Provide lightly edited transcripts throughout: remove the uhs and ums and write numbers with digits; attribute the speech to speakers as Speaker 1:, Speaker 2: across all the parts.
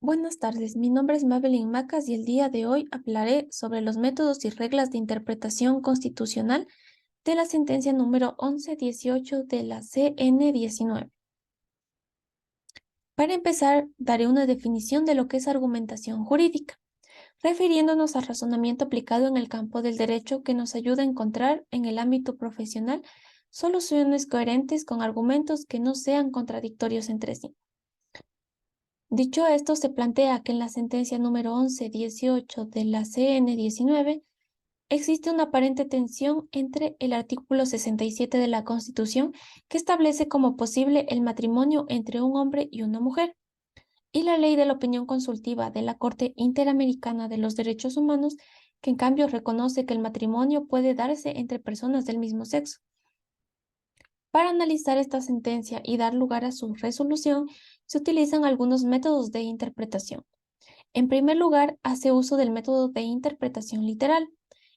Speaker 1: Buenas tardes, mi nombre es Madeline Macas y el día de hoy hablaré sobre los métodos y reglas de interpretación constitucional de la sentencia número 1118 de la CN19. Para empezar, daré una definición de lo que es argumentación jurídica, refiriéndonos al razonamiento aplicado en el campo del derecho que nos ayuda a encontrar en el ámbito profesional soluciones coherentes con argumentos que no sean contradictorios entre sí. Dicho esto, se plantea que en la sentencia número 1118 de la CN19 existe una aparente tensión entre el artículo 67 de la Constitución, que establece como posible el matrimonio entre un hombre y una mujer, y la ley de la opinión consultiva de la Corte Interamericana de los Derechos Humanos, que en cambio reconoce que el matrimonio puede darse entre personas del mismo sexo. Para analizar esta sentencia y dar lugar a su resolución, se utilizan algunos métodos de interpretación. En primer lugar, hace uso del método de interpretación literal,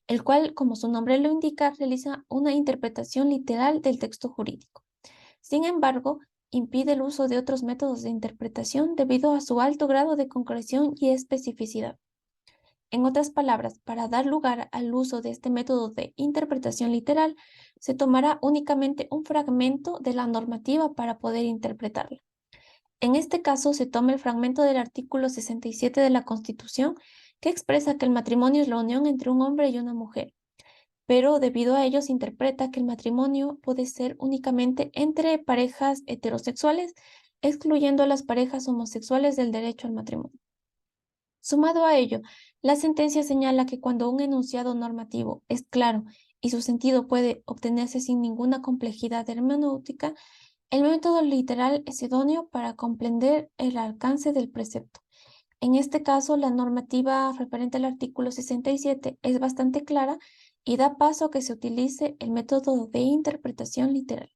Speaker 1: el cual, como su nombre lo indica, realiza una interpretación literal del texto jurídico. Sin embargo, impide el uso de otros métodos de interpretación debido a su alto grado de concreción y especificidad. En otras palabras, para dar lugar al uso de este método de interpretación literal, se tomará únicamente un fragmento de la normativa para poder interpretarla. En este caso, se toma el fragmento del artículo 67 de la Constitución, que expresa que el matrimonio es la unión entre un hombre y una mujer, pero debido a ello se interpreta que el matrimonio puede ser únicamente entre parejas heterosexuales, excluyendo a las parejas homosexuales del derecho al matrimonio. Sumado a ello, la sentencia señala que cuando un enunciado normativo es claro y su sentido puede obtenerse sin ninguna complejidad hermenéutica, el método literal es idóneo para comprender el alcance del precepto. En este caso, la normativa referente al artículo 67 es bastante clara y da paso a que se utilice el método de interpretación literal.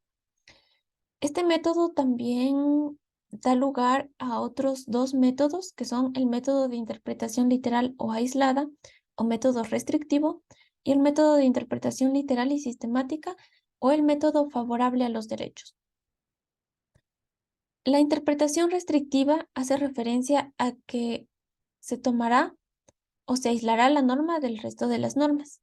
Speaker 1: Este método también da lugar a otros dos métodos, que son el método de interpretación literal o aislada, o método restrictivo, y el método de interpretación literal y sistemática, o el método favorable a los derechos. La interpretación restrictiva hace referencia a que se tomará o se aislará la norma del resto de las normas.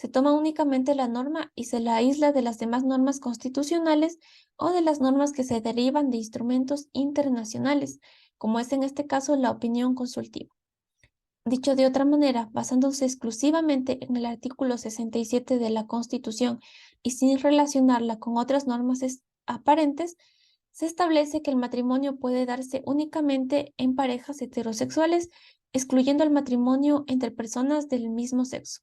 Speaker 1: Se toma únicamente la norma y se la aísla de las demás normas constitucionales o de las normas que se derivan de instrumentos internacionales, como es en este caso la opinión consultiva. Dicho de otra manera, basándose exclusivamente en el artículo 67 de la Constitución y sin relacionarla con otras normas aparentes, se establece que el matrimonio puede darse únicamente en parejas heterosexuales, excluyendo el matrimonio entre personas del mismo sexo.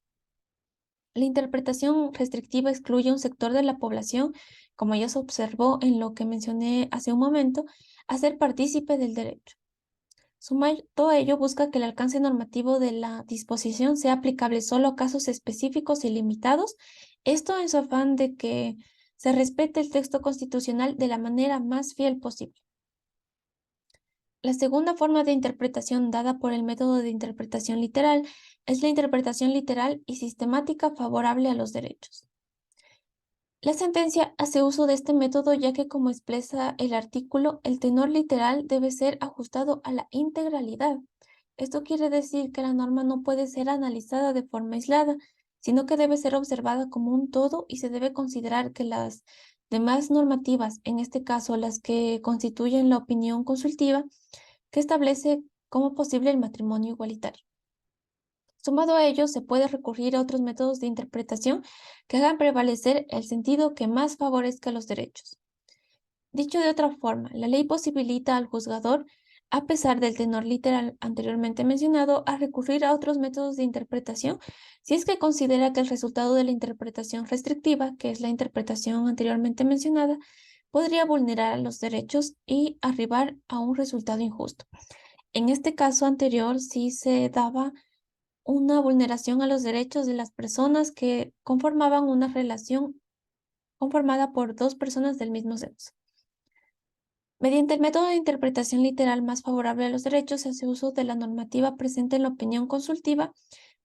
Speaker 1: La interpretación restrictiva excluye un sector de la población, como ya se observó en lo que mencioné hace un momento, a ser partícipe del derecho. Sumar todo ello busca que el alcance normativo de la disposición sea aplicable solo a casos específicos y limitados, esto en su afán de que se respete el texto constitucional de la manera más fiel posible. La segunda forma de interpretación dada por el método de interpretación literal es la interpretación literal y sistemática favorable a los derechos. La sentencia hace uso de este método ya que, como expresa el artículo, el tenor literal debe ser ajustado a la integralidad. Esto quiere decir que la norma no puede ser analizada de forma aislada, sino que debe ser observada como un todo y se debe considerar que las demás normativas, en este caso las que constituyen la opinión consultiva, que establece como posible el matrimonio igualitario. Sumado a ello, se puede recurrir a otros métodos de interpretación que hagan prevalecer el sentido que más favorezca los derechos. Dicho de otra forma, la ley posibilita al juzgador, a pesar del tenor literal anteriormente mencionado, a recurrir a otros métodos de interpretación si es que considera que el resultado de la interpretación restrictiva, que es la interpretación anteriormente mencionada, podría vulnerar los derechos y arribar a un resultado injusto. En este caso anterior sí se daba una vulneración a los derechos de las personas que conformaban una relación conformada por dos personas del mismo sexo. Mediante el método de interpretación literal más favorable a los derechos, se hace uso de la normativa presente en la opinión consultiva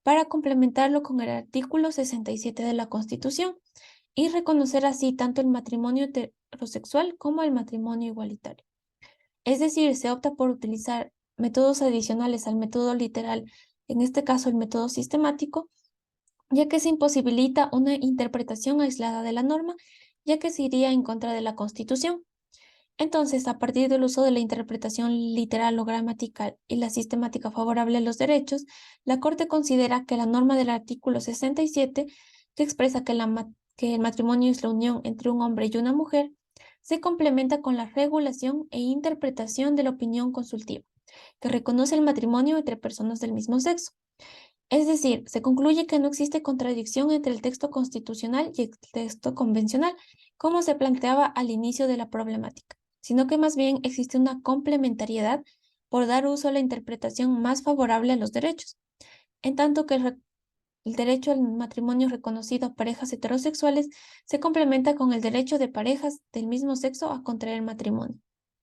Speaker 1: para complementarlo con el artículo 67 de la Constitución y reconocer así tanto el matrimonio heterosexual como el matrimonio igualitario. Es decir, se opta por utilizar métodos adicionales al método literal, en este caso el método sistemático, ya que se imposibilita una interpretación aislada de la norma, ya que se iría en contra de la Constitución. Entonces, a partir del uso de la interpretación literal o gramatical y la sistemática favorable a los derechos, la Corte considera que la norma del artículo 67, que expresa que el matrimonio es la unión entre un hombre y una mujer, se complementa con la regulación e interpretación de la opinión consultiva, que reconoce el matrimonio entre personas del mismo sexo. Es decir, se concluye que no existe contradicción entre el texto constitucional y el texto convencional, como se planteaba al inicio de la problemática, sino que más bien existe una complementariedad por dar uso a la interpretación más favorable a los derechos, en tanto que el derecho al matrimonio reconocido a parejas heterosexuales se complementa con el derecho de parejas del mismo sexo a contraer matrimonio.